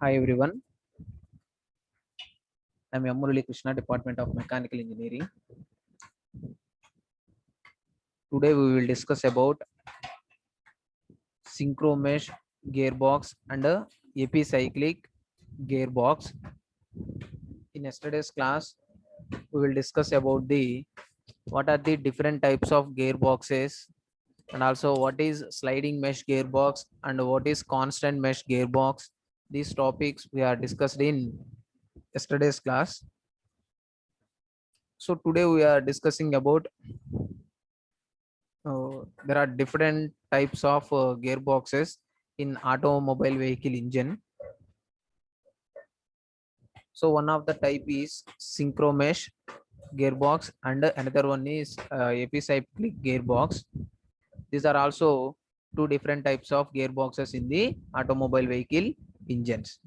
Hi everyone, I'm Yamurali Krishna, Department of Mechanical Engineering. Today we will discuss about synchro mesh gearbox and a epicyclic gearbox. In yesterday's class, we will discuss about the what are the different types of gearboxes and also what is sliding mesh gearbox and what is constant mesh gearbox. These topics we are discussed in yesterday's class. So today we are discussing about there are different types of gearboxes in automobile vehicle engine. So one of the type is synchro mesh gearbox and another one is epicyclic gearbox. These are also two different types of gearboxes in the automobile vehicle engines.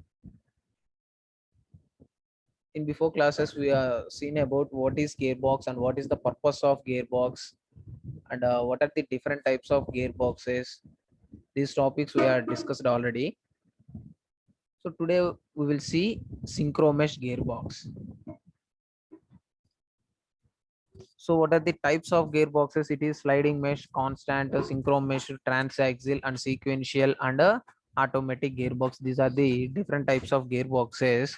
In before classes we are seen about what is gearbox and what is the purpose of gearbox and what are the different types of gearboxes. These topics we are discussed already. So today we will see synchro mesh gearbox. So what are the types of gearboxes? It is sliding mesh, constant, synchro mesh, transaxial and sequential and automatic gearbox. These are the different types of gearboxes.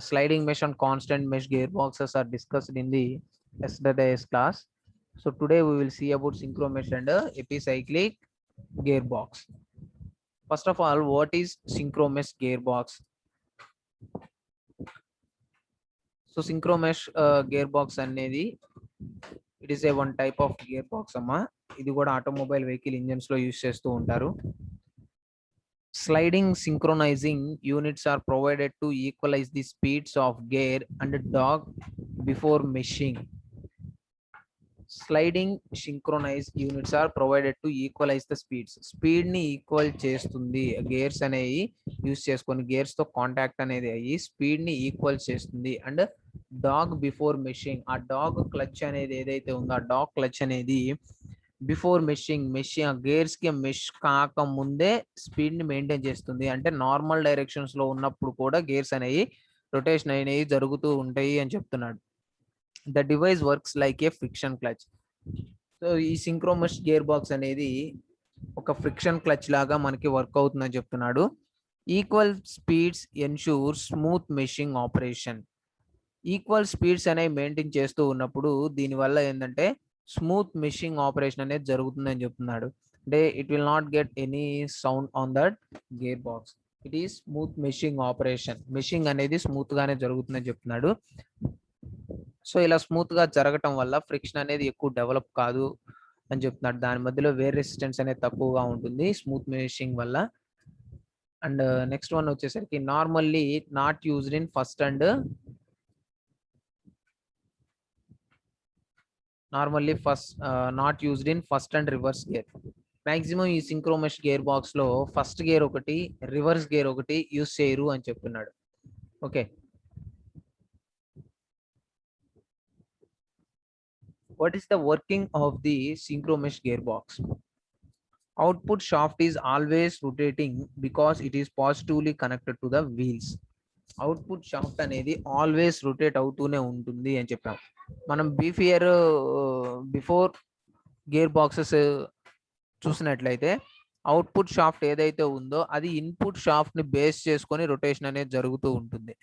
Sliding mesh and constant mesh gearboxes are discussed in the yesterday's class. So today we will see about synchro mesh and epicyclic gearbox. First of all, what is synchro mesh gearbox? So synchromesh gear box అనేది it is a one type of gear box అమ్మా. ఇది కూడా automobile vehicle engines లో use చేస్తూ ఉంటారు. Sliding synchronising units are provided to equalise the speeds of gear and dog before meshing. Sliding synchronise units are provided to equalise the speeds. Speed ని equal చేస్తుంది. Gears అనేవి use చేసుకొని gears తో contact అనేది అయ్యి speed ని equal చేస్తుంది. And dog before meshing, ఆ డాగ్ క్లచ్ అనేది ఏదైతే ఉందో ఆ డాగ్ క్లచ్ అనేది బిఫోర్ మెషింగ్ గేర్స్ కి మెష్ కాక ముందే స్పీడ్ ని మెయింటైన్ చేస్తుంది. అంటే నార్మల్ డైరెక్షన్స్ లో ఉన్నప్పుడు కూడా గేర్స్ అనేవి రొటేషన్ అనేవి జరుగుతూ ఉంటాయి అని చెప్తున్నాడు. The device works like A friction clutch. So ఈ సింక్రోమస్ గేర్ బాక్స్ అనేది ఒక ఫ్రిక్షన్ క్లచ్ లాగా మనకి వర్క్ అవుతుందని చెప్తున్నాడు. Equal speeds ensure smooth meshing operation. Equal speeds అనేవి మెయింటైన్ చేస్తూ ఉన్నప్పుడు దీనివల్ల ఏంటంటే స్మూత్ మెషింగ్ ఆపరేషన్ అనేది జరుగుతుందని చెప్తున్నాడు. అంటే it will not get any sound on that gear box. It is smooth meshing operation. Meshing అనేది స్మూత్ గానే జరుగుతుందని చెప్తున్నాడు. సో ఇలా స్మూత్ గా జరగటం వల్ల ఫ్రిక్షన్ అనేది ఎక్కువ డెవలప్ కాదు అని చెప్తున్నాడు. దాని మధ్యలో వేర్ రెసిస్టెన్స్ అనేది తక్కువగా ఉంటుంది స్మూత్ మెషింగ్ వల్ల. అండ్ నెక్స్ట్ వన్ వచ్చేసరికి normally not used in first and not used in first and reverse gear. Maximum ఈ సింక్రోమెష్ గేర్ బాక్స్ లో ఫస్ట్ గేర్ ఒకటి, రివర్స్ గేర్ ఒకటి యూజ్ చేయరు అని చెప్తున్నాడు. Okay, what is the working of the synchro mesh gearbox? Output shaft is always rotating because it is positively connected to the wheels. Output shaft అనేది always rotate అవుతూనే ఉంటుంది అని చెప్పాం. మనం బిఫోర్ గేర్ బాక్సెస్ చూసినట్లయితే అవుట్పుట్ షాఫ్ట్ ఏదైతే ఉందో అది ఇన్పుట్ షాఫ్ట్ ని బేస్ చేసుకొని రొటేషన్ అనేది జరుగుతూ ఉంటుంది.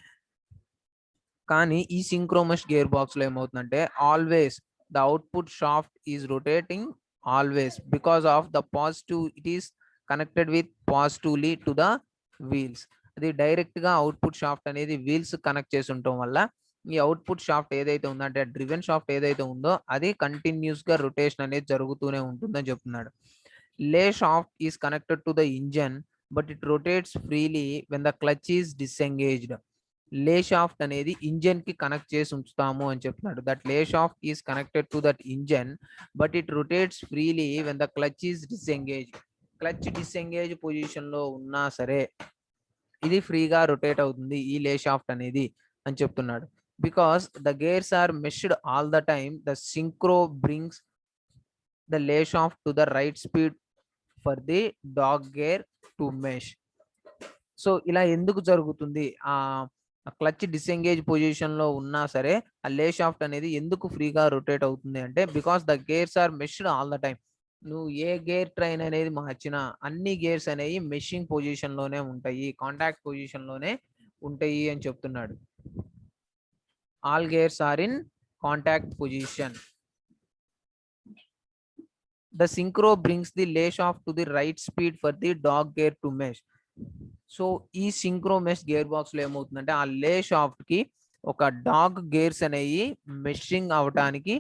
కానీ ఈ సింక్రోమస్ గేర్ బాక్స్ లో ఏమవుతుందంటే always the output shaft is rotating always because of the positive, it is connected with positively to the wheels. అది డైరెక్ట్ గా అవుట్పుట్ షాఫ్ట్ అనేది వీల్స్ కనెక్ట్ చేసి ఉండటం వల్ల ఈ అవుట్పుట్ షాఫ్ట్ ఏదైతే ఉందో అంటే డ్రివెన్ షాఫ్ట్ ఏదైతే ఉందో అది కంటిన్యూస్ గా రొటేషన్ అనేది జరుగుతూనే ఉంటుందని చెప్తున్నాడు. లే shaft is connected to the engine but it rotates freely when the clutch is disengaged. లే షాఫ్ట్ అనేది ఇంజన్ కి కనెక్ట్ చేసి ఉంచుతాము అని చెప్తున్నాడు. That lay shaft is connected to that engine but it rotates freely when the clutch is disengage. Clutch disengage position లో ఉన్నా సరే ఇది ఫ్రీగా రొటేట్ అవుతుంది ఈ లే షాఫ్ట్ అనేది అని చెప్తున్నాడు. Because the gears are meshed all the time the synchro brings the lay shaft to the right speed for the dog gear to mesh. So ఇలా ఎందుకు జరుగుతుంది? క్లచ్ డిసెంగేజ్ పొజిషన్ లో ఉన్నా సరే ఆ లే షాఫ్ట్ అనేది ఎందుకు ఫ్రీగా రొటేట్ అవుతుంది అంటే because the gears are meshed all the time. నువ్వు ఏ గేర్ ట్రైన్ అనేది మార్చినా అన్ని గేర్స్ అనేవి మెషింగ్ పొజిషన్ లోనే ఉంటాయి, కాంటాక్ట్ పొజిషన్ లోనే ఉంటాయి అని చెప్తున్నాడు. All gears are in contact position. The synchro brings the lay shaft to the right speed for the dog gear to mesh. So ఈ సింక్రో మెష్ గేర్ బాక్స్ లో ఏమవుతుందంటే ఆ లే షాఫ్ట్ కి ఒక డాగ్ గేర్స్ అనేవి మెషింగ్ అవడానికి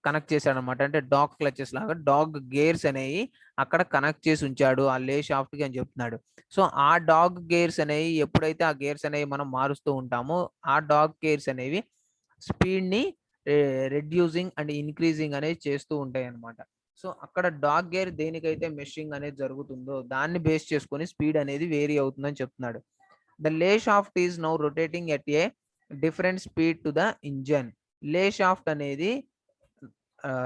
connect చేశాడు అనమాట. అంటే డాగ్ క్లచెస్ లాగా డాగ్ గేర్స్ అనేవి అక్కడ కనెక్ట్ చేసి ఉంచాడు ఆ లే షాఫ్ట్ కి అని చెప్తున్నాడు. సో ఆ డాగ్ గేర్స్ అనేవి ఎప్పుడైతే ఆ గేర్స్ అనేవి మనం మారుస్తూ ఉంటామో ఆ డాగ్ గేర్స్ అనేవి స్పీడ్ ని రెడ్యూసింగ్ అండ్ ఇంక్రీజింగ్ అనేది చేస్తూ ఉంటాయి అనమాట. సో అక్కడ డాగ్ గేర్ దేనికైతే మెషింగ్ అనేది జరుగుతుందో దాన్ని బేస్ చేసుకొని స్పీడ్ అనేది వేరీ అవుతుందని చెప్తున్నాడు. The lay shaft is now rotating at a different speed to the engine. Lay shaft అనేది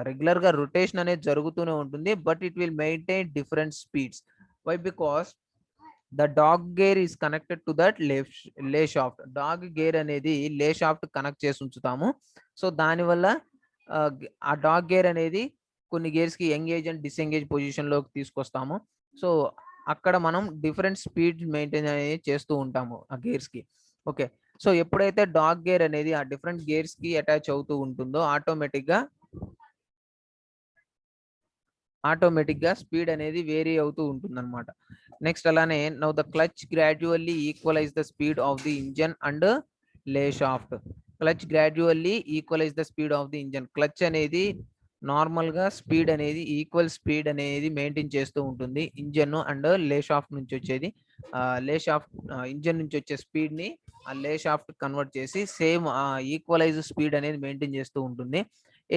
రెగ్యులర్ గా రొటేషన్ అనేది జరుగుతూనే ఉంటుంది, but it will maintain different speeds. Why? Because the dog gear is connected to that lay shaft. Dog gear అనేది lay shaft connect చేసి ఉంచుతాము. So దానివల్ల ఆ డాగ్ గేర్ అనేది కొన్ని గేర్స్ కి ఎంగేజ్ అండ్ డిసెంగేజ్ పొజిషన్ లోకి తీసుకొస్తాము. సో అక్కడ మనం డిఫరెంట్ స్పీడ్ మెయింటైన్ అనేది చేస్తూ ఉంటాము ఆ గేర్స్ కి. ఓకే, సో ఎప్పుడైతే డాగ్ గేర్ అనేది ఆ డిఫరెంట్ గేర్స్ కి అటాచ్ అవుతూ ఉంటుందో ఆటోమేటిక్ గా స్పీడ్ అనేది వేరీ అవుతూ ఉంటుంది అనమాట. నెక్స్ట్ అలానే now the clutch gradually equalise the speed of the engine and lay shaft. Clutch gradually equalise the speed of the engine. Clutch అనేది నార్మల్ గా స్పీడ్ అనేది ఈక్వల్ స్పీడ్ అనేది మెయింటైన్ చేస్తూ ఉంటుంది ఇంజన్ అండ్ లే షాఫ్ట్ నుంచి వచ్చేది. లే shaft engine నుంచి వచ్చే స్పీడ్ ని ఆ లే షాఫ్ట్ కన్వర్ట్ చేసి సేమ్ ఈక్వలైజ్ స్పీడ్ అనేది మెయింటైన్ చేస్తూ ఉంటుంది.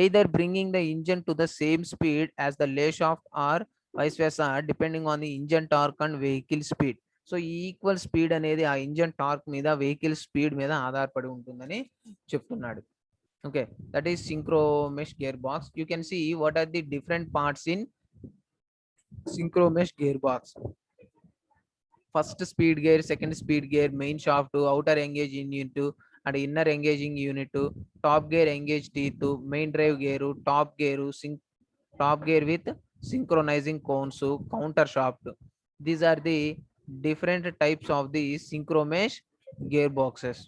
Either bringing the engine to the same speed as the lay shaft or vice versa depending on the engine torque and vehicle speed. So ఈ equal speed అనేది ఆ engine torque మీద vehicle speed మీద ఆధారపడి ఉంటుందని చెప్తున్నాడు. Okay, that is synchromesh gear box. You can see what are the different parts in synchromesh gear box. First speed gear, second speed gear, main shaft, outer engage unit and inner engaging unit, top gear engage teeth, main drive gear, top gear with synchronising cones, counter shaft. These are the different types of the synchromesh gear boxes.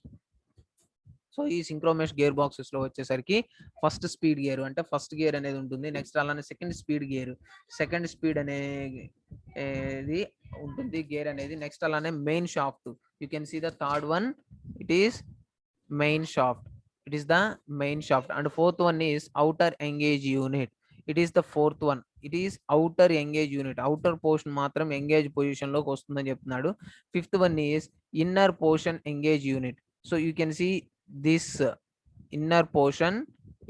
So ఈ synchromesh gear boxes లో వచ్చేసరికి first speed gear అంటే first gear అనేది ఉంటుంది. Next అలానే second speed gear, second speed అనేది ఉంటుంది gear అనేది. నెక్స్ట్ అలానే main shaft. You can see the third one, it is main shaft. It is the main shaft. And fourth one is outer engage unit. It is the fourth one. It is outer engage unit. Outer portion మాత్రం engage position లోకి వస్తుందని చెప్తున్నాడు. Fifth one is inner portion engage unit. So you can see this inner portion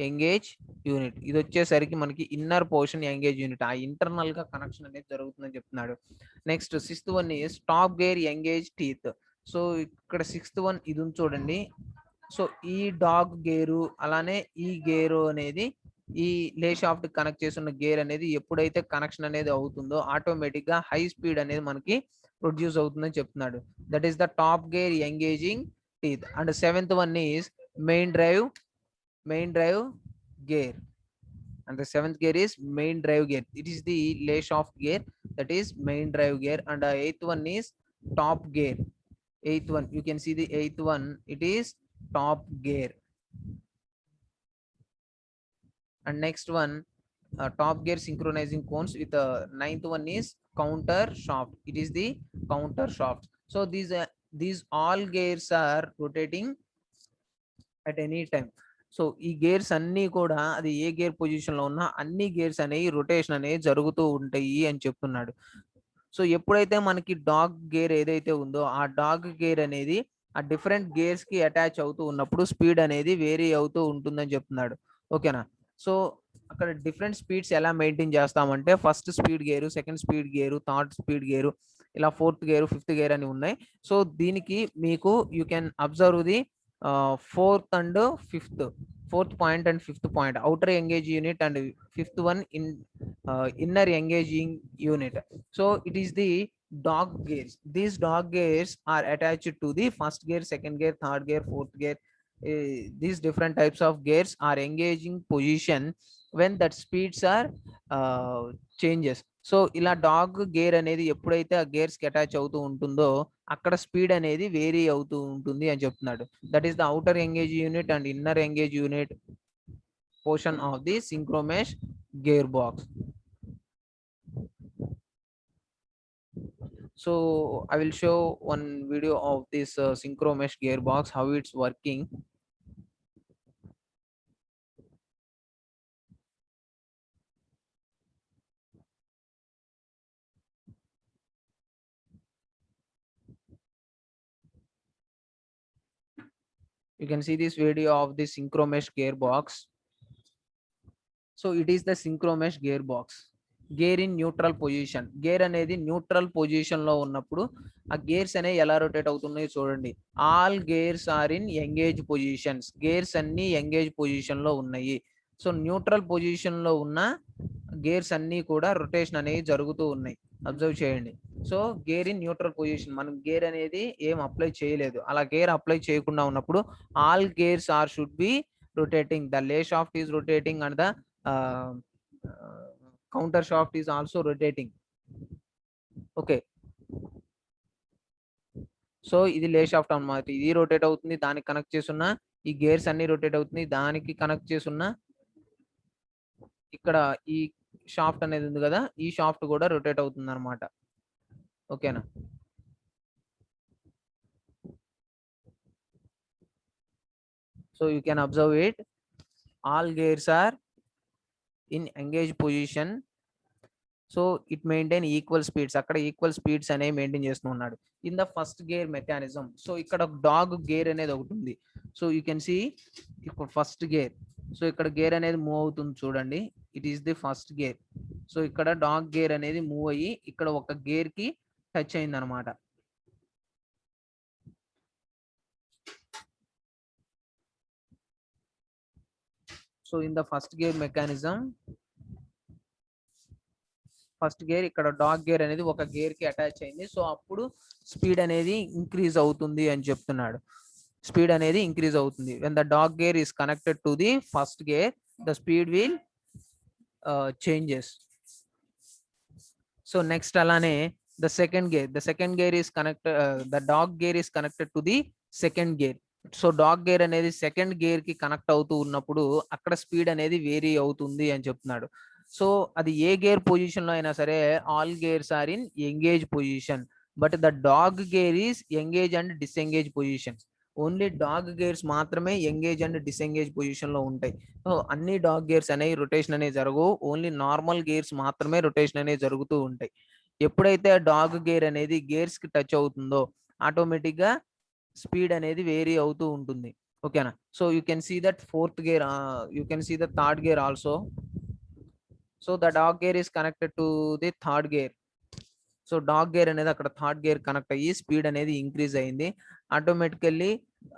engage unit. ఇది వచ్చేసరికి మనకి inner portion engage unit, ఆ internal గా connection అనేది జరుగుతుందని చెప్తున్నాడు. Next sixth one is top gear engage teeth. So ఇక్కడ sixth one ఇది ఉంది చూడండి. సో ఈ డాగ్ గేరు అలానే ఈ గేరు అనేది ఈ లే షాఫ్ట్ కనెక్ట్ చేస్తున్న గేర్ అనేది ఎప్పుడైతే కనెక్షన్ అనేది అవుతుందో ఆటోమేటిక్ గా హై స్పీడ్ అనేది మనకి ప్రొడ్యూస్ అవుతుందని చెప్తున్నాడు. That is the top gear engaging teeth. And seventh one is main drive gear. And the seventh gear is main drive gear. It is the lay shaft gear, that is main drive gear. And the eighth one is top gear. Eighth one, you can see the eighth one, it is top gear. And next one, top gear synchronizing cones with ninth one is counter shaft. It is the counter shaft. So these all gears are rotating at any time. So ఈ gears అన్ని కూడా అది ఏ gear position లో ఉన్నా అన్ని gears అనేవి rotation అనేవి జరుగుతూ ఉంటాయి అని చెప్తున్నాడు. సో ఎప్పుడైతే మనకి డాగ్ గేర్ ఏదైతే ఉందో ఆ డాగ్ గేర్ అనేది ఆ డిఫరెంట్ గేర్స్ కి అటాచ్ అవుతూ ఉన్నప్పుడు స్పీడ్ అనేది వేరీ అవుతూ ఉంటుందని చెప్తున్నాడు. ఓకేనా? సో అక్కడ డిఫరెంట్ స్పీడ్స్ ఎలా మెయింటైన్ చేస్తామంటే first speed gear, second speed gear, third speed gear, ఇలా ఫోర్త్ గేరు, ఫిఫ్త్ గేర్ అని ఉన్నాయి. సో దీనికి మీకు you can observe the fourth point and fifth point, outer engage unit, and fifth one in inner engaging unit. So it is the dog gears. These dog gears are attached to the first gear, second gear, third gear, fourth gear. These different types of gears are engaging position when that speeds are changes. So ఇలా dog gear అనేది ఎప్పుడైతే ఆ gears కి attach అవుతూ ఉంటుందో అక్కడ speed అనేది vary అవుతూ ఉంటుంది అని చెప్తున్నాడు. That is the outer engage unit and inner engage unit portion of the synchromesh gearbox. So I will show one video of this synchromesh gearbox, how it's working. You can see this video of the synchromesh gearbox. So it is the synchromesh gearbox. Gear in neutral position. Gear అనేది neutral position లో ఉన్నప్పుడు ఆ gears అనేవి ఎలా rotate అవుతున్నాయో చూడండి. All gears are in engage positions. Gears అన్ని engage position లో ఉన్నాయి. సో న్యూట్రల్ పొజిషన్ లో ఉన్న గేర్స్ అన్ని కూడా రొటేషన్ అనేవి జరుగుతూ ఉన్నాయి. అబ్జర్వ్ చేయండి. So gear in neutral position, మనం గేర్ అనేది ఏం అప్లై చేయలేదు. అలా గేర్ అప్లై చేయకుండా ఉన్నప్పుడు all gears are should be rotating. The lay shaft is rotating and the counter shaft is also rotating. Okay, so ఇది లే షాఫ్ట్ అన్నమాట. ఇది రొటేట్ అవుతుంది, దానికి కనెక్ట్ చేసున్న ఈ గేర్స్ అన్ని రొటేట్ అవుతుంది, దానికి కనెక్ట్ చేసున్న ఇక్కడ ఈ షాఫ్ట్ అనేది ఉంది కదా, ఈ షాఫ్ట్ కూడా రొటేట్ అవుతుంది అనమాట. ఓకేనా? So you can observe it. All gears are in engage position. So it maintain equal speeds. అక్కడ ఈక్వల్ స్పీడ్స్ అనేవి మెయింటైన్ చేస్తూ ఉన్నాడు in the first gear mechanism. So ఇక్కడ డాగ్ గేర్ అనేది ఒకటి ఉంది. సో యూ కెన్ సీ ఇక్కడ first gear. So ఇక్కడ గేర్ అనేది మూవ్ అవుతుంది చూడండి. It is the first gear. So ఇక్కడ డాగ్ గేర్ అనేది మూవ్ అయ్యి ఇక్కడ ఒక గేర్ కి టచ్ అయింది అనమాట. So in the first gear mechanism, first gear ఇక్కడ డాగ్ గేర్ అనేది ఒక గేర్ కి అటాచ్ అయింది. సో అప్పుడు స్పీడ్ అనేది ఇంక్రీజ్ అవుతుంది అని చెప్తున్నాడు. స్పీడ్ అనేది ఇంక్రీజ్ అవుతుంది. when the dog gear is connected to the first gear, the speed will changes. So next అలానే the second gear is connected, the dog gear is connected to the second gear. So dog gear అనేది second gear కి connect అవుతూ ఉన్నప్పుడు అక్కడ speed అనేది vary అవుతుంది అని చెప్తున్నాడు. సో అది ఏ గేర్ పొజిషన్ లో అయినా సరే all gears are in engage position, but the dog gear is engage and disengage position. Only dog gears మాత్రమే ఎంగేజ్ అండ్ డిసెంగేజ్ పొజిషన్ లో ఉంటాయి. సో అన్ని డాగ్ గేర్స్ అనేవి రొటేషన్ అనేది జరగవు. ఓన్లీ నార్మల్ గేర్స్ మాత్రమే రొటేషన్ అనేది జరుగుతూ ఉంటాయి. ఎప్పుడైతే డాగ్ గేర్ అనేది గేర్స్ కి టచ్ అవుతుందో ఆటోమేటిక్ గా స్పీడ్ అనేది వేరీ అవుతూ ఉంటుంది. ఓకేనా? So you can see that fourth gear, you can see the third gear also. So the dog gear is connected to the third gear. So dog gear అనేది అక్కడ third gear connect అయ్యి speed అనేది increase అయింది automatically.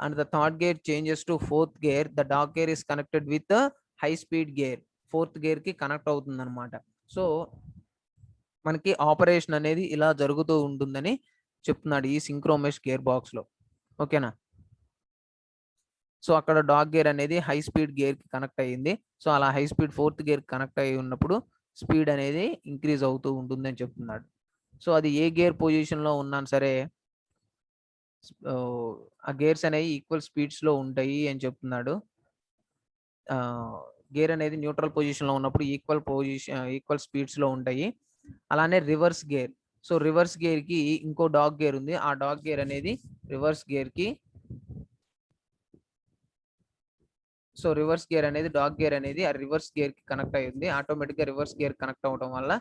And the third gear changes to fourth gear. The dog gear is connected with high speed gear. Fourth gear కి connect అవుతుంది అనమాట. So మనకి operation అనేది ఇలా జరుగుతూ ఉంటుందని చెప్తున్నాడు ఈ సింక్రోమెష్ గేర్ బాక్స్ లో. ఓకేనా? సో అక్కడ డాగ్ గేర్ అనేది హై స్పీడ్ గేర్ కి కనెక్ట్ అయ్యింది. సో అలా high speed fourth gear connect అయ్యి ఉన్నప్పుడు స్పీడ్ అనేది ఇంక్రీజ్ అవుతూ ఉంటుంది అని చెప్తున్నాడు. సో అది ఏ గేర్ పొజిషన్ లో ఉన్నా సరే ఆ గేర్స్ అనేవి ఈక్వల్ స్పీడ్స్ లో ఉంటాయి అని చెప్తున్నాడు. గేర్ అనేది న్యూట్రల్ పొజిషన్ లో ఉన్నప్పుడు ఈక్వల్ స్పీడ్స్ లో ఉంటాయి. అలానే reverse gear. So reverse gear కి ఇంకో డాగ్ గేర్ ఉంది. ఆ డాగ్ గేర్ అనేది రివర్స్ గేర్ కి, సో రివర్స్ గేర్ అనేది డాగ్ గేర్ అనేది ఆ రివర్స్ గేర్ కి కనెక్ట్ అయ్యింది. ఆటోమేటిక్ గా రివర్స్ గేర్ కనెక్ట్ అవడం వల్ల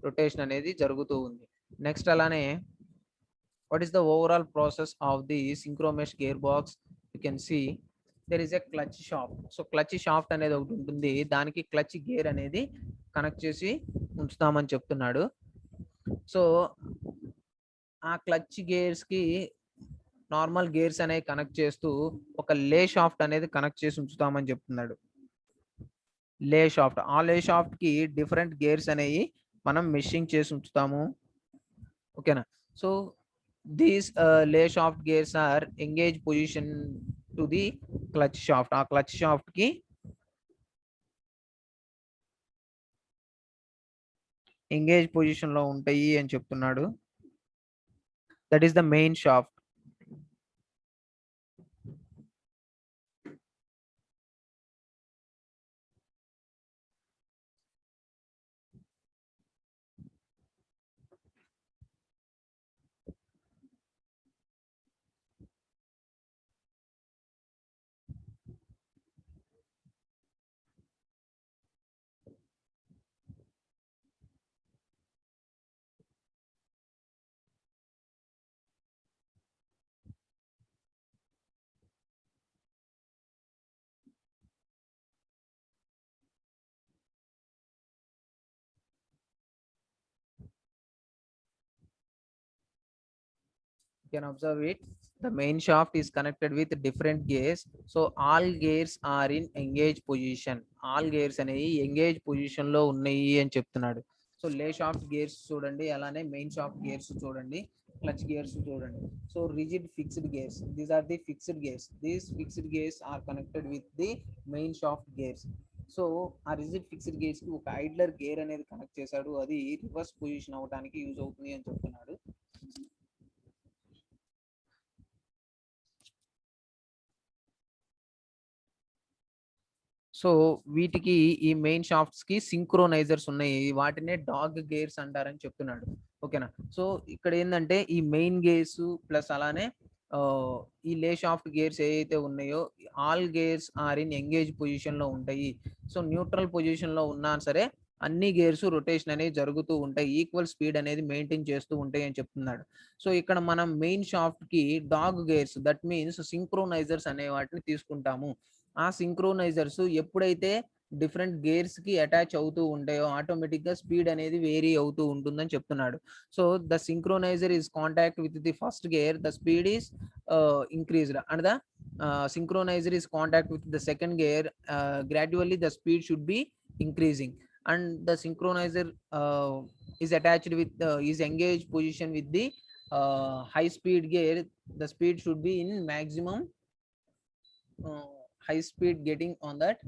రొటేషన్ అనేది జరుగుతూ ఉంది. నెక్స్ట్ అలానే what is the overall process of the synchromesh gearbox? You can see there is a clutch shaft. So clutch shaft అనేది ఒకటి ఉంటుంది, దానికి క్లచ్ గేర్ అనేది కనెక్ట్ చేసి ఉంచుతామని చెప్తున్నాడు. సో ఆ క్లచ్ గేర్స్ కి నార్మల్ గేర్స్ అనేవి కనెక్ట్ చేస్తూ ఒక లే షాఫ్ట్ అనేది కనెక్ట్ చేసి ఉంచుతామని చెప్తున్నాడు. లే షాఫ్ట్, ఆ లే షాఫ్ట్ కి డిఫరెంట్ గేర్స్ అనేవి మనం మెషింగ్ చేసి ఉంచుతాము. ఓకేనా? So these lay shaft gears are engaged position to the clutch shaft. ఆ clutch shaft కి ఎంగేజ్ పొజిషన్ లో ఉంటాయి అని చెప్తున్నాడు. That is the main shaft. You can observe it. The main shaft is connected with different gears. So all gears are in engaged position. All gears అనేవి engaged position లో ఉన్నాయి అని చెప్తున్నాడు. సో లే షాఫ్ట్ గేర్స్ చూడండి, అలానే main shaft gears చూడండి, clutch gears చూడండి. So rigid fixed gears, these are the fixed gears. These fixed gears are connected with the main shaft gears. So ఆ రిజిడ్ ఫిక్స్డ్ గేర్స్ కి ఒక idler gear అనేది connect చేశాడు, అది reverse position అవడానికి use అవుతుంది అని చెప్తున్నాడు. సో వీటికి ఈ మెయిన్ షాఫ్ట్స్ కి సింక్రోనైజర్స్ ఉన్నాయి, వాటినే డాగ్ గేర్స్ అంటారని చెప్తున్నాడు. ఓకేనా. సో ఇక్కడ ఏంటంటే ఈ మెయిన్ గేర్స్ ప్లస్ అలానే ఈ లే షాఫ్ట్ గేర్స్ ఏవైతే ఉన్నాయో all gears are in engage position లో ఉంటాయి. సో న్యూట్రల్ పొజిషన్ లో ఉన్నా సరే అన్ని గేర్స్ రొటేషన్ అనేది జరుగుతూ ఉంటాయి, ఈక్వల్ స్పీడ్ అనేది మెయింటైన్ చేస్తూ ఉంటాయి అని చెప్తున్నాడు. సో ఇక్కడ మనం మెయిన్ షాఫ్ట్ కి డాగ్ గేర్స్, దట్ మీన్స్ సింక్రోనైజర్స్ అనే వాటిని తీసుకుంటాము. ఆ సింక్రోనైజర్స్ ఎప్పుడైతే డిఫరెంట్ గేర్స్ కి అటాచ్ అవుతూ ఉంటాయో ఆటోమేటిక్ గా స్పీడ్ అనేది వేరీ అవుతూ ఉంటుందని చెప్తున్నాడు. So the synchronizer is contact with the first gear, the speed is increased, and the synchronizer is contact with the second gear, gradually the speed should be increasing, and the synchronizer is attached with is engaged position with the high speed gear. The speed should be in maximum high speed getting on that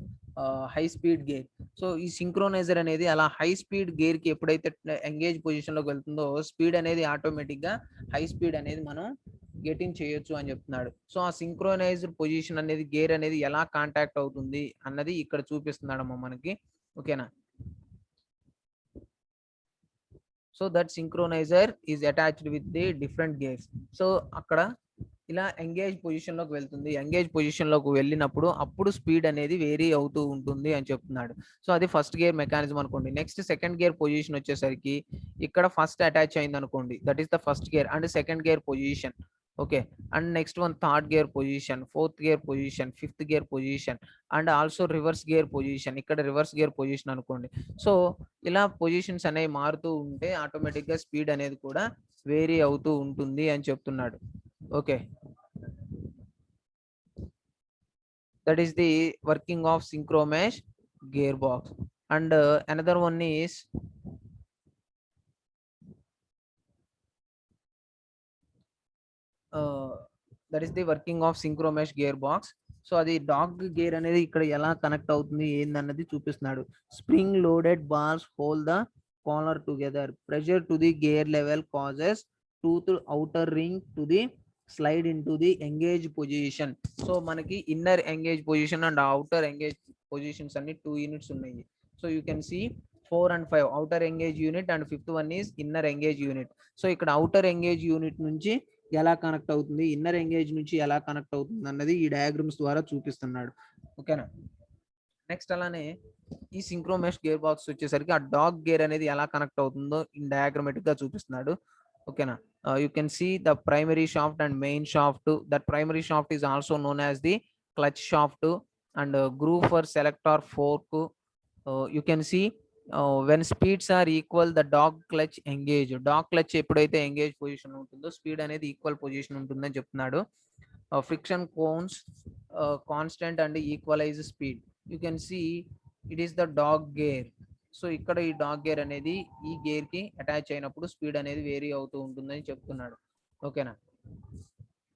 high speed gear. So ఈ సింక్రోనైజర్ అనేది అలా high speed gear కి ఎప్పుడైతే engage position లోకి వెళ్తుందో speed అనేది automatic గా high speed అనేది మనం గెటింగ్ చేయొచ్చు అని చెప్తున్నాడు. సో ఆ సింక్రోనైజ్డ్ పొజిషన్ అనేది గేర్ అనేది ఎలా కాంటాక్ట్ అవుతుంది అన్నది ఇక్కడ చూపిస్తున్నాడమ్మా మనకి. ఓకేనా. So that synchronizer is attached with the different gears. So అక్కడ ఇలా ఎంగేజ్ పొజిషన్ లోకి వెళ్తుంది, ఎంగేజ్ పొజిషన్ లోకి వెళ్ళినప్పుడు అప్పుడు స్పీడ్ అనేది వేరీ అవుతూ ఉంటుంది అని చెప్తున్నాడు. సో అది ఫస్ట్ గేర్ మెకానిజం అనుకోండి. నెక్స్ట్ సెకండ్ గేర్ పొజిషన్ వచ్చేసరికి ఇక్కడ ఫస్ట్ అటాచ్ అయింది అనుకోండి, that is the first gear and second gear position. Okay. And next one third gear position, fourth gear position, fifth gear position, and also reverse gear position. ఇక్కడ reverse gear position అనుకోండి. So ఇలా positions అనేవి మారుతూ ఉంటే automatic గా speed అనేది కూడా vary అవుతూ ఉంటుంది అని చెప్తున్నాడు. Okay. That is the working of synchromesh gearbox. And another one is that is the working of synchromesh gearbox. So అది డాగ్ గేర్ అనేది ఇక్కడ ఎలా కనెక్ట్ అవుతుంది ఏందన్నది చూపిస్తున్నాడు. Spring loaded balls hold the collar together, pressure to the gear level causes tooth outer ring to the slide into the engage position. So మనకి inner engage position and outer engage positions అన్ని 2 units ఉన్నాయి. So you can see 4 and 5 outer engage unit and fifth one is inner engage unit. So ఇక్కడ outer engage unit నుంచి ఎలా connect అవుతుంది, inner engage నుంచి ఎలా connect అవుతుంది అన్నది ఈ డయాగ్రామ్స్ ద్వారా చూపిస్తున్నాడు. ఓకేనా. నెక్స్ట్ అలానే ఈ సింక్రోమెష్ గేర్ బాక్స్ వచ్చేసరికి ఆ డాగ్ గేర్ అనేది ఎలా కనెక్ట్ అవుతుందో ఇన్ డయాగ్రమాటిక్ గా చూపిస్తున్నాడు. ఓకేనా. You can see the primary shaft and main shaft. That primary shaft is also known as the clutch shaft and groove for selector fork. You can see when speeds are equal the dog clutch engage. Dog clutch ఎప్పుడైతే engage position ఉంటుందో speed అనేది equal position ఉంటుందని చెప్తున్నాడు. Friction cones constant and equalize speed. You can see it is the dog gear. So ఇక్కడ ఈ dog gear అనేది ఈ gear కి అటాచ్ అయినప్పుడు స్పీడ్ అనేది వేరీ అవుతూ ఉంటుందని చెప్తున్నాడు. ఓకేనా.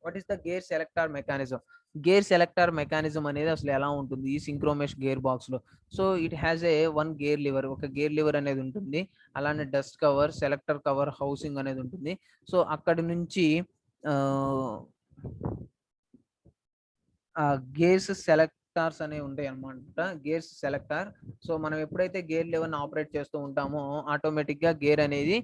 What is the gear selector mechanism? Gear selector mechanism అనేది అసలు ఎలా ఉంటుంది ఈ సింక్రోమెష్ గేర్ బాక్స్ లో? So it has a one gear lever, ఒక గేర్ లివర్ అనేది ఉంటుంది. అలానే dust cover, selector cover, housing అనేది ఉంటుంది. సో అక్కడి నుంచి గేర్స్ సెలెక్టార్స్ అనేవి ఉంటాయి అనమాట. Gears selector. సో మనం ఎప్పుడైతే గేర్ లెవెల్ ఆపరేట్ చేస్తూ ఉంటామో ఆటోమేటిక్ గా గేర్ అనేది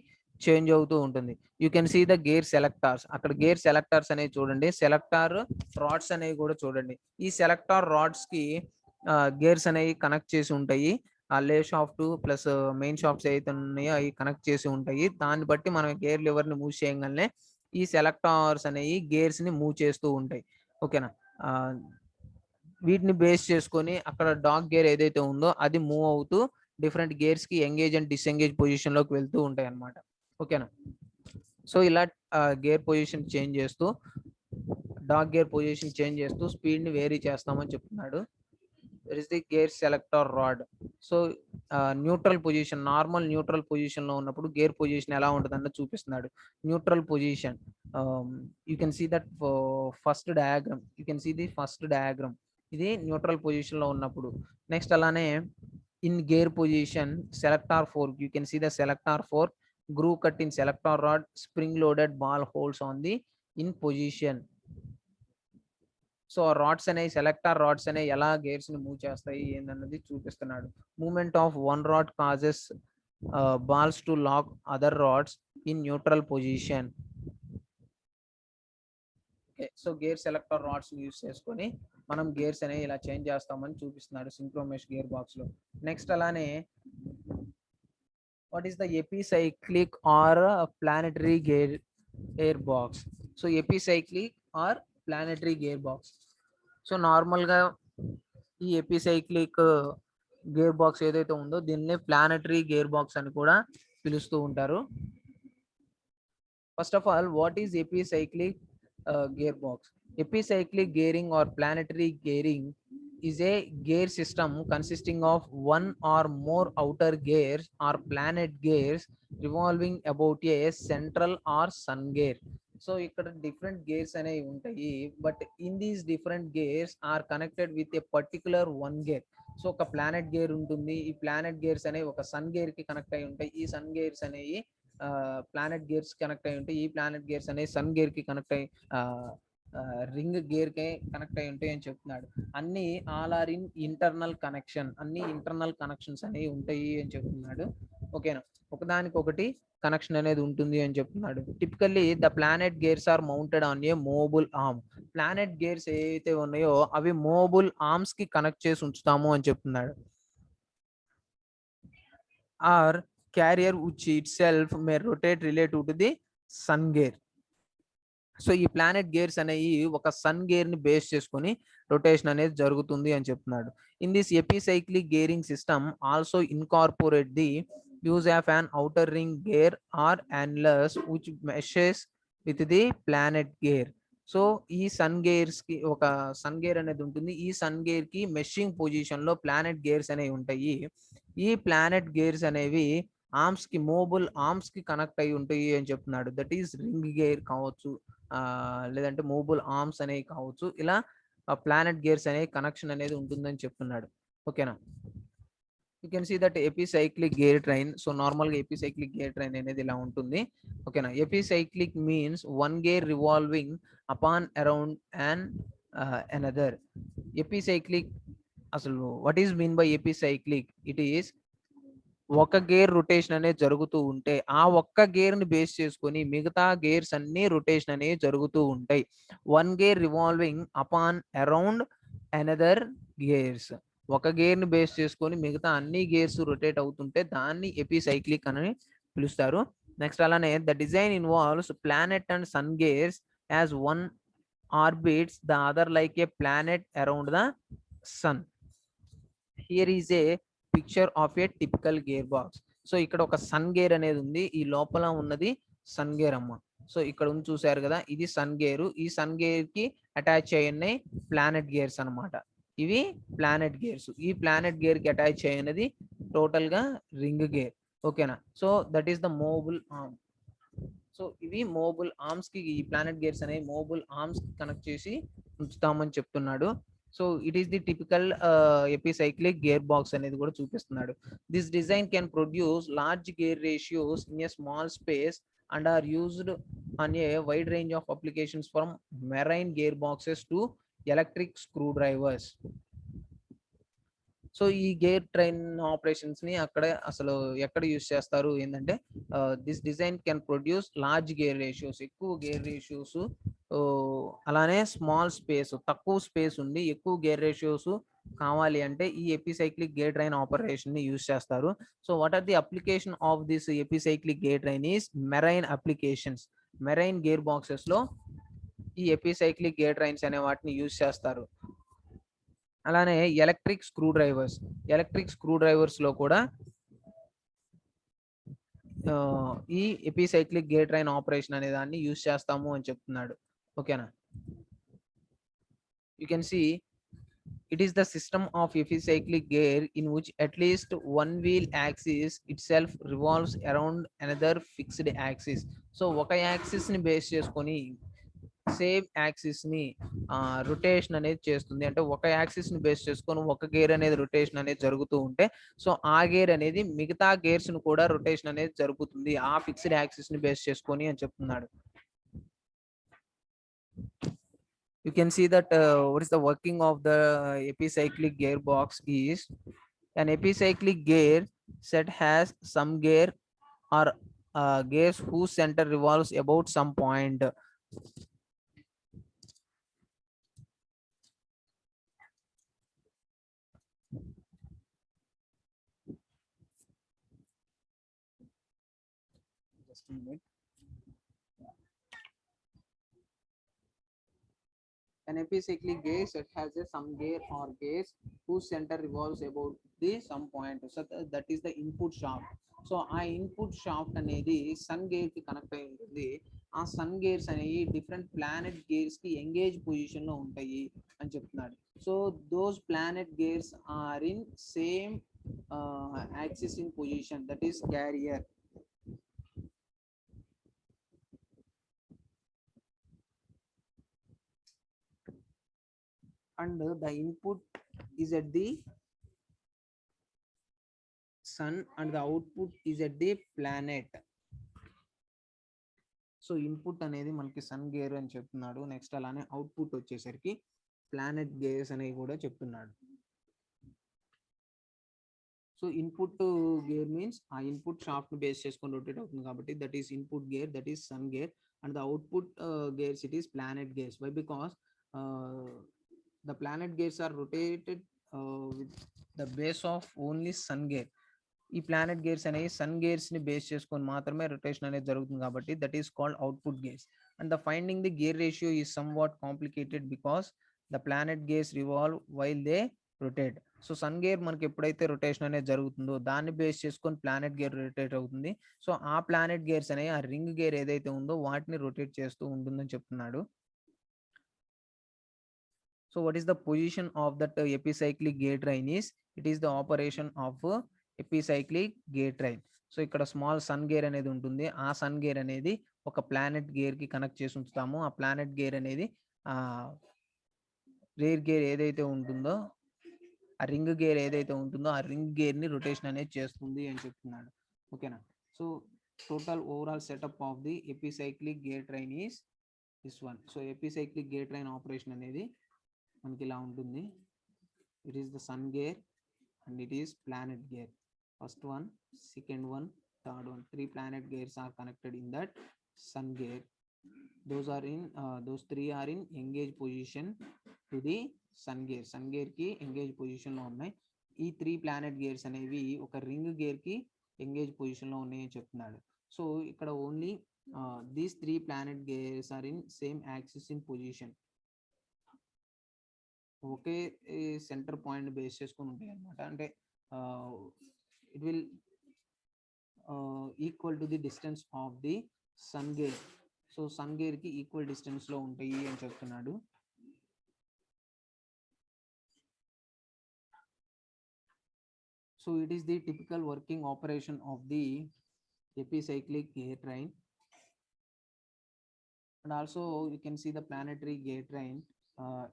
చేంజ్ అవుతూ ఉంటుంది. You can see the gear selectors. అక్కడ గేర్ సెలెక్టార్స్ అనేవి చూడండి. సెలెక్టార్ రాడ్స్ అనేవి కూడా చూడండి. ఈ సెలెక్టార్ రాడ్స్ కి గేర్స్ అనేవి కనెక్ట్ చేసి ఉంటాయి. ఆ లే షాఫ్ట్ ప్లస్ మెయిన్ షాఫ్ట్స్ ఏవైతే ఉన్నాయో అవి కనెక్ట్ చేసి ఉంటాయి. దాన్ని బట్టి మనం గేర్ లివర్ ని మూవ్ చేయగానే ఈ సెలెక్టార్స్ అనేవి గేర్స్ ని మూవ్ చేస్తూ ఉంటాయి. ఓకేనా. వీటిని బేస్ చేసుకొని అక్కడ డాగ్ గేర్ ఏదైతే ఉందో అది మూవ్ అవుతూ డిఫరెంట్ గేర్స్ కి ఎంగేజ్ అండ్ డిసెంగేజ్ పొజిషన్ లోకి వెళ్తూ ఉంటాయి అన్నమాట. ఓకేనా. సో ఇలా గేర్ పొజిషన్ చేంజ్ చేస్తూ, డాగ్ గేర్ పొజిషన్ చేంజ్ చేస్తూ స్పీడ్ ని వేరీ చేస్తామని చెప్తున్నాడు. There is the gear selector rod. So neutral position, normal neutral position లో ఉన్నప్పుడు గేర్ పొజిషన్ ఎలా ఉంటుంది అన్నది చూపిస్తున్నాడు. Neutral position, you can see that first diagram. You can see the first diagram. ఇది న్యూట్రల్ పొజిషన్ లో ఉన్నప్పుడు. నెక్స్ట్ అలానే in gear position, selector fork. You can see the selector fork, groove cut in selector rod, spring loaded ball holes on the in position. So rods అనేవి, selector rods అనేవి ఎలా gears ని move చేస్తాయి ఏందన్నది చూపిస్తున్నాడు. Movement of one rod causes balls to lock other rods in neutral position. So gear selector rods use చేసుకొని మనం gears అనేవి ఇలా చేంజ్ చేస్తామని చూపిస్తున్నాడు సింక్రోమెష్ గేర్ బాక్స్ లో. నెక్స్ట్ అలానే what is the epicyclic or planetary gearbox? So epicyclic or planetary gearbox. So normal గా ఈ ఎపిసైక్లిక్ గేర్ బాక్స్ ఏదైతే ఉందో దీన్ని ప్లానటరీ గేర్ బాక్స్ అని కూడా పిలుస్తూ ఉంటారు. First of all, what is epicyclic gear box? Epicyclic gearing or planetary gearing is a gear system consisting of one or more outer gears or planet gears revolving about a central or sun gear. So ఇక్కడ different gears అనేవి ఉంటాయి. But in these different gears are connected with a particular one gear. So ఒక planet gear ఉంటుంది. ఈ planet gears అనేవి ఒక sun gear కి connect అయి ఉంటాయి. ఈ సన్ గేర్స్ అనేవి ప్లానెట్ గేర్స్ కనెక్ట్ అయి ఉంటాయి. ఈ ప్లానెట్ గేర్స్ అనేవి సన్ గేర్ కి కనెక్ట్ అయి రింగ్ గేర్ కే కనెక్ట్ అయి ఉంటాయి అని చెప్తున్నాడు. అన్ని all are in internal connection, అన్ని ఇంటర్నల్ కనెక్షన్స్ అనేవి ఉంటాయి అని చెప్తున్నాడు. ఓకేనా. ఒకదానికొకటి కనెక్షన్ అనేది ఉంటుంది అని చెప్తున్నాడు. Typically the planet gears are mounted on a movable arm. Planet gears ఏవైతే ఉన్నాయో అవి మూవబుల్ ఆర్మ్స్ కి కనెక్ట్ చేసి ఉంచుతాము అని చెప్తున్నాడు. Or carrier which itself may rotate relative to the sun gear. So ఈ ప్లానెట్ గేర్స్ అనేవి ఒక సన్ గేర్ ని బేస్ చేసుకొని రొటేషన్ అనేది జరుగుతుంది అని చెప్తున్నాడు. In this epicyclic gearing system also incorporate the use of an outer ring gear or annulus which meshes with the planet gear. So ఈ సన్ గేర్స్ కి ఒక సన్ గేర్ అనేది ఉంటుంది. ఈ సన్ గేర్ కి మెషింగ్ పొజిషన్ లో planet gears అనేవి ఉంటాయి. ఈ ప్లానెట్ గేర్స్ అనేవి ఆర్మ్స్ కి, మూవబుల్ ఆర్మ్స్ కి కనెక్ట్ అయి ఉంటాయి అని చెప్తున్నాడు. దట్ ఈస్ రింగ్ గేర్ కావచ్చు, లేదంటే మూవబుల్ ఆర్మ్స్ అనేవి కావచ్చు. ఇలా ప్లానెట్ గేర్స్ అనే కనెక్షన్ అనేది ఉంటుందని చెప్తున్నాడు. ఓకేనా. You can see that epicyclic gear train. So normal గా ఎపిసైక్లిక్ గేర్ ట్రైన్ అనేది ఇలా ఉంటుంది. ఓకేనా. Epicyclic means one gear revolving upon around and another. Epicyclic అసలు what is mean by epicyclic? It is ఒక గేర్ రొటేషన్ అనేది జరుగుతూ ఉంటే ఆ ఒక్క గేర్ ని బేస్ చేసుకొని మిగతా గేర్స్ అన్ని రొటేషన్ అనేవి జరుగుతూ ఉంటాయి. One gear revolving upon around another gears. ఒక గేర్ ని బేస్ చేసుకొని మిగతా అన్ని గేర్స్ రొటేట్ అవుతుంటే దాన్ని ఎపిసైక్లిక్ అని పిలుస్తారు. నెక్స్ట్ అలానే the design involves planet and sun gears as one orbits the other like a planet around the sun. Here is a picture of a typical gear box. So ఇక్కడ ఒక sun gear అనేది ఉంది. ఈ లోపల ఉన్నది sun gear అమ్మ. So ఇక్కడ ఉంది చూసారు కదా, ఇది సన్ గేరు. ఈ సన్ గేర్ కి అటాచ్ అయ్యి ప్లానెట్ గేర్స్ అనమాట. ఇవి ప్లానెట్ గేర్స్. ఈ ప్లానెట్ గేర్ కి అటాచ్ అయినది టోటల్ గా రింగ్ గేర్. ఓకేనా. So that is the movable arm. So ఇవి మూవబుల్ ఆర్మ్స్ కి, ఈ ప్లానెట్ గేర్స్ అనేవి మూవబుల్ ఆర్మ్స్ కి కనెక్ట్ చేసి ఉంచుతామని చెప్తున్నాడు. So it is the typical epicyclic gear box అనేది కూడా చూపిస్తున్నాడు. This design can produce large gear ratios in a small space and are used on a wide range of applications from marine gearboxes to electric screwdrivers. So ఈ gear train operations ని అక్కడ అసలు ఎక్కడ use చేస్తారు ఏంటంటే, this design can produce large gear ratios, ఎక్కువ gear ratios, అలానే small space, తక్కువ స్పేస్ ఉండి ఎక్కువ గేర్ రేషియోస్ కావాలి అంటే ఈ ఎపిసైక్లిక్ గేర్ ట్రైన్ ఆపరేషన్ ని యూస్ చేస్తారు. So what are the application of this epicyclic gear train is marine applications. Marine gear boxes లో ఈ ఎపిసైక్లిక్ గేర్ ట్రైన్స్ అనే వాటిని యూస్ చేస్తారు. అలానే electric screw drivers, electric screw drivers లో కూడా ఈ ఎపిసైక్లిక్ గేర్ ట్రైన్ ఆపరేషన్ అనే దాన్ని యూస్ చేస్తాము అని చెప్తున్నాడు. ఓకేనా. You can C it is the system of epicyclic gear in which at least one wheel axis itself revolves around another fixed axis. So ఒక యాక్సిస్ ని బేస్ చేసుకొని same axis ని రొటేషన్ అనేది చేస్తుంది. అంటే ఒక యాక్సిస్ ని బేస్ చేసుకొని ఒక గేర్ అనేది రొటేషన్ అనేది జరుగుతూ ఉంటే, సో ఆ గేర్ అనేది మిగతా గేర్స్ ను కూడా రొటేషన్ అనేది జరుగుతుంది ఆ ఫిక్స్డ్ యాక్సిస్ ని బేస్ చేసుకొని అని చెప్తున్నాడు. You can see that what is the working of the epicyclic gearbox is, an epicyclic gear set has some gear or gears whose center revolves about some point. Just a minute. An epicyclic gear set has some gear or gears whose center revolves about the some point. So that is the input shaft. సో ఆ input shaft అనేది sun gear కి connect అయి ఉంటుంది. ఆ sun gears అనేవి different planet gears కి engage position లో ఉంటాయి అని చెప్తున్నాడు. So those planet gears are in same axis in position, that is carrier. And the input is at the sun and the output is at the planet. So input అనేది మనకి sun gear అని చెప్తున్నాడు. Next అలానే output వచ్చేసరికి planet gears అనేవి కూడా చెప్తున్నాడు. So input gear means ఆ ఇన్పుట్ షాఫ్ట్ ని బేస్ చేసుకొని రొటేట్ అవుతుంది కాబట్టి that is input gear, that is sun gear. And the output gears it is planet gears. Why? Because the planet gears are rotated with the base of only sun gear. ఈ planet gears అనేవి sun gears ని base చేసుకొని మాత్రమే rotation అనేది జరుగుతుంది కాబట్టి that is called output gears. And the finding the gear ratio is somewhat complicated because the planet gears revolve while they rotate. So sun gear మనకి ఎప్పుడైతే rotation అనేది జరుగుతుందో దాన్ని బేస్ చేసుకొని ప్లానెట్ గేర్ రొటేట్ అవుతుంది. So ఆ planet gears అనేవి ఆ రింగ్ గేర్ ఏదైతే ఉందో వాటిని రొటేట్ చేస్తూ ఉంటుందని చెప్తున్నాడు. So what is the position of that epicyclic gear train is? It is the operation of epicyclic gear train. So ఇక్కడ స్మాల్ సన్ గేర్ అనేది ఉంటుంది. ఆ సన్ గేర్ అనేది ఒక ప్లానెట్ గేర్ కి కనెక్ట్ చేసి ఉంచుతాము. ఆ ప్లానెట్ గేర్ అనేది రేర్ గేర్ ఏదైతే ఉంటుందో, ఆ రింగ్ గేర్ ఏదైతే ఉంటుందో ఆ రింగ్ గేర్ ని రొటేషన్ అనేది చేస్తుంది అని చెప్తున్నాడు. ఓకేనా. So total overall setup of the epicyclic gear train is this one. So epicyclic gear train operation అనేది మనకి ఇలా ఉంటుంది. It is the sun gear and it is planet gear. First one, second one, third one, 3 planet gears are connected in that sun gear. Those 3 are in engage position to the sun gear. sun gear కి engage position లో ఉన్నాయి. ఈ 3 planet gears అనేవి ఒక ring gear కి engage position లో ఉన్నాయని చెప్తున్నాడు. సో ఇక్కడ only these 3 planet gears are in same axis in position. ఒకే సెంటర్ పాయింట్ బేస్ చేసుకొని ఉంటాయి అనమాట. అంటే it will equal to the distance of the sun gear. So sun gear కి ఈక్వల్ డిస్టెన్స్ లో ఉంటాయి అని చెప్తున్నాడు. So it is the typical working operation of the epicyclic gear train. And also you can see the planetary gear train.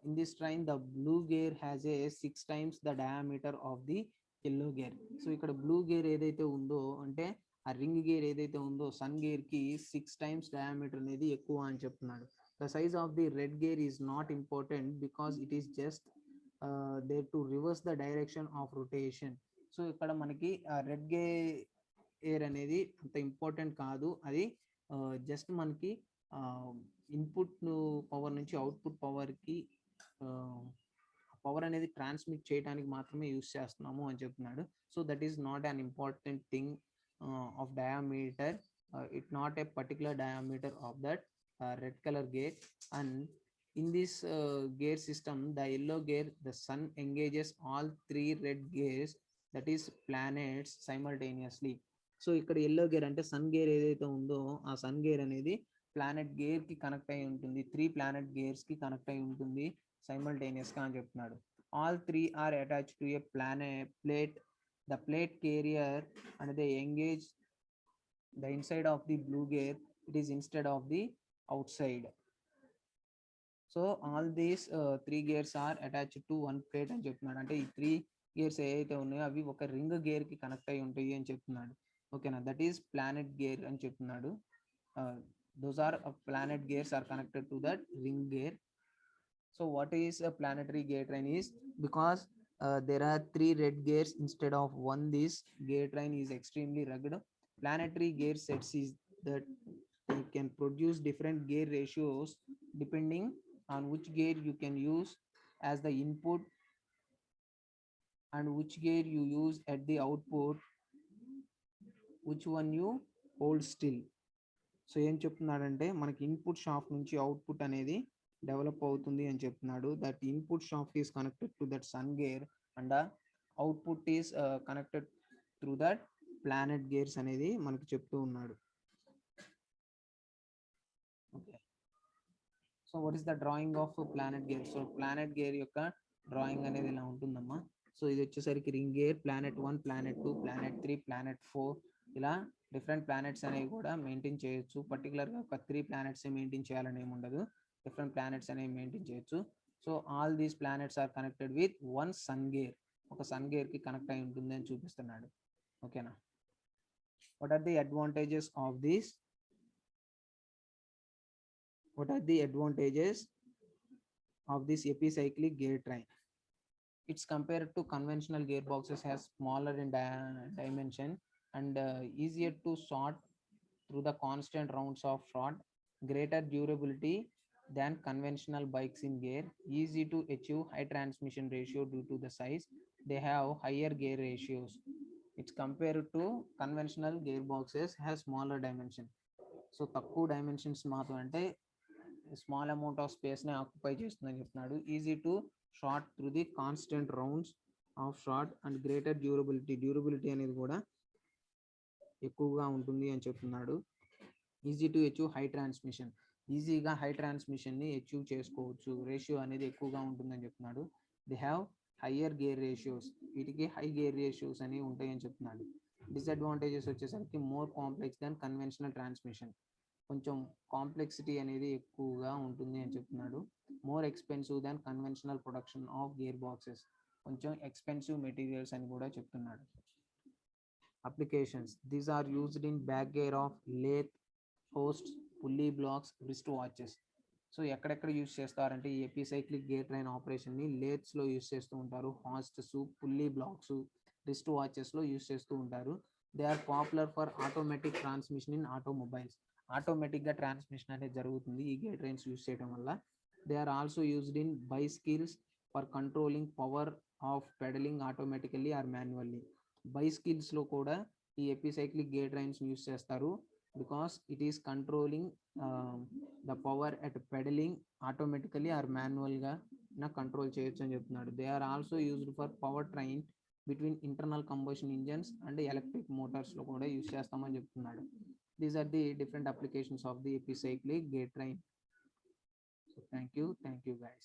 In this train the blue gear has a 6 times the diameter of the yellow gear. So ఇక్కడ blue gear ఏదైతే ఉందో అంటే ఆ ring gear ఏదైతే ఉందో sun gear కి 6 times diameter అనేది ఎక్కువ అని చెప్తున్నాడు. The size of the red gear is not important because it is just there to reverse the direction of rotation. So ఇక్కడ మనకి రెడ్ గేర్ అనేది అంత ఇంపార్టెంట్ కాదు, అది జస్ట్ మనకి ఇన్పుట్ పవర్ నుంచి అవుట్పుట్ పవర్కి పవర్ అనేది ట్రాన్స్మిట్ చేయడానికి మాత్రమే యూస్ చేస్తున్నాము అని చెప్తున్నాడు. So that is not an important thing of diameter, it not a particular diameter of that red colour gear. And in this gear system, the yellow gear, the sun engages all 3 red gears, that is planets, simultaneously. So ఇక్కడ yellow gear అంటే sun gear ఏదైతే ఉందో ఆ sun gear అనేది planet gear కి connect అయి ఉంటుంది, 3 planet gears కి కనెక్ట్ అయి ఉంటుంది సైమల్టేనియస్ గా అని చెప్తున్నాడు. All 3 are attached to a plate, the plate carrier and they engage the inside of the blue gear, it is instead of the outside. So all these 3 gears are attached to 1 plate అని చెప్తున్నాడు. అంటే ఈ 3 gears ఏవైతే ఉన్నాయో అవి ఒక ring gear కి connect అయి ఉంటాయి అని చెప్తున్నాడు. ఓకేనా, దట్ ఈస్ ప్లానెట్ గేర్ అని చెప్తున్నాడు. Those are planet gears are connected to that ring gear. So what is a planetary gear train is because there are 3 red gears instead of 1, this gear train is extremely rugged. Planetary gear sets is that you can produce different gear ratios depending on which gear you can use as the input and which gear you use at the output, which one you hold still. So ఏం చెప్తున్నాడంటే మనకి input shaft నుంచి output అనేది develop అవుతుంది అని చెప్తున్నాడు. That input shaft is connected to that sun gear and output is connected through that planet gears అనేది మనకి చెప్తూ ఉన్నాడు. Okay, so what is the drawing of planet gear? So planet gear యొక్క drawing అనేది ఇలా ఉంటుందమ్మా. సో ఇది వచ్చేసరికి ring gear, planet 1, planet 2, planet 3, planet 4, ఇలా డిఫరెంట్ ప్లానెట్స్ అనేవి కూడా మెయింటైన్ చేయొచ్చు. పర్టికులర్గా ఒక 3 ప్లానెట్స్ మెయింటైన్ చేయాలని ఏమి ఉండదు, డిఫరెంట్ ప్లానెట్స్ అనేవి మెయింటైన్ చేయొచ్చు. So all these planets are connected with 1 sun gear, ఒక సన్ గేర్కి కనెక్ట్ అయి ఉంటుంది అని చూపిస్తున్నాడు. ఓకేనా, what are the advantages of this? What are the advantages of this epicyclic gear train? It's compared to conventional gearboxes, has smaller in dimension and easier to sort through the constant rounds of shot, greater durability than conventional bikes in gear, easy to achieve high transmission ratio due to the size, they have higher gear ratios. It's compared to conventional gearboxes, has smaller dimension. So తక్కువ dimensions మాత్రం అంటే small amount of స్పేస్ని occupy చేస్తుందని చెప్తున్నాడు. Easy to short through the constant rounds of short and greater durability అనేది కూడా ఎక్కువగా ఉంటుంది అని చెప్తున్నాడు. Easy to achieve high transmission, ఈజీగా హై ట్రాన్స్మిషన్ని అచీవ్ చేసుకోవచ్చు, రేషియో అనేది ఎక్కువగా ఉంటుందని చెప్తున్నాడు. They have higher gear ratios, వీటికి హై గేర్ రేషియోస్ అనేవి ఉంటాయని చెప్తున్నాడు. డిసడ్వాంటేజెస్ వచ్చేసరికి మోర్ కాంప్లెక్స్ దాన్ కన్వెన్షనల్ ట్రాన్స్మిషన్, కొంచెం కాంప్లెక్సిటీ అనేది ఎక్కువగా ఉంటుంది అని చెప్తున్నాడు. More expensive than conventional production of gear boxes, కొంచెం ఎక్స్పెన్సివ్ మెటీరియల్స్ అని కూడా చెప్తున్నాడు. Applications, these are used in back gear of lathe, hoist, pulley blocks, wrist watches. So ఎక్కడెక్కడ యూజ్ చేస్తారంటే ఈ ఎపిసైక్లిక్ గేర్ ట్రైన్ ఆపరేషన్ని లేత్స్లో యూజ్ చేస్తూ ఉంటారు, హాస్ట్స్, పుల్లీ బ్లాక్స్, రిస్ట్ వాచెస్లో యూజ్ చేస్తూ ఉంటారు. They are popular for automatic transmission in automobiles, ఆటోమేటిక్గా ట్రాన్స్మిషన్ అనేది జరుగుతుంది ఈ గేర్ ట్రైన్స్ యూజ్ చేయడం వల్ల. They are also used in bicycles for controlling power of pedaling automatically or manually. బైస్కిల్స్లో కూడా ఈ ఎపిసైక్లిక్ గేర్ ట్రైన్స్ యూజ్ చేస్తారు because it is controlling the power at pedaling automatically or మాన్యువల్గా control చేయొచ్చు అని చెప్తున్నాడు. They are also used for power train between internal combustion engines and electric మోటార్స్లో కూడా యూజ్ చేస్తామని చెప్తున్నాడు. These are the different applications of the epicyclic gear train. So thank you guys.